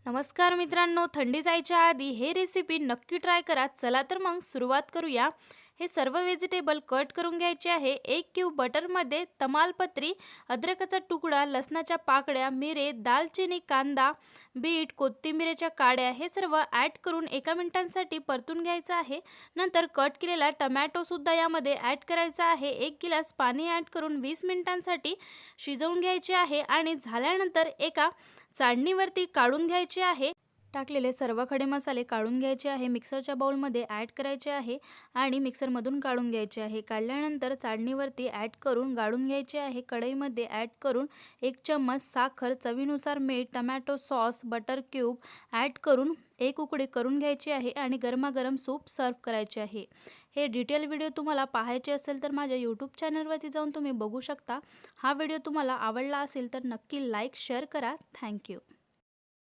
नमस्कार मित्रांनो, थंडी जायच्या आधी हे रेसिपी नक्की ट्राय करा. चला तर मग सुरुवात करूया. हे सर्व व्हेजिटेबल कट करून घ्यायचे आहे. 1 क्यूब बटरमध्ये तमालपत्री, अद्रकाचा तुकडा, लसणाच्या पाकळ्या, मिरे, दालचिनी, कांदा, बीट, कोथिंबीरच्या काड्या हे सर्व ॲड करून 1 मिनिटांसाठी परतून घ्यायचं आहे. नंतर कट केलेला टोमॅटो सुद्धा यामध्ये ॲड करायचा आहे. 1 गिलास पाणी ॲड करून 20 मिनिटांसाठी शिजवून घ्यायचे आहे आणि झाल्यानंतर एका चाळणीवरती काढून घ्यायचे आहे. टाकलेले सर्व खडे मसाले काढून घ्यायचे आहे. मिक्सरच्या बाउलमध्ये ॲड करायचे आहे आणि मिक्सरमधून काढून घ्यायचे आहे. काढल्यानंतर चाळणीवरती ॲड करून गाळून घ्यायचे आहे. कढईमध्ये ॲड करून 1 चम्मच साखर, चवीनुसार मीठ, tomato sauce, butter cube add करून 1 उकळी करून घ्यायची आहे आणि गरमागरम सूप सर्व करायचे आहे. हे डिटेल व्हिडिओ तुम्हाला पाहायचे असेल तर माझ्या यूट्यूब चॅनलवरती जाऊन तुम्ही बघू शकता. हा व्हिडिओ तुम्हाला आवडला असेल तर नक्की लाईक शेअर करा. थँक्यू.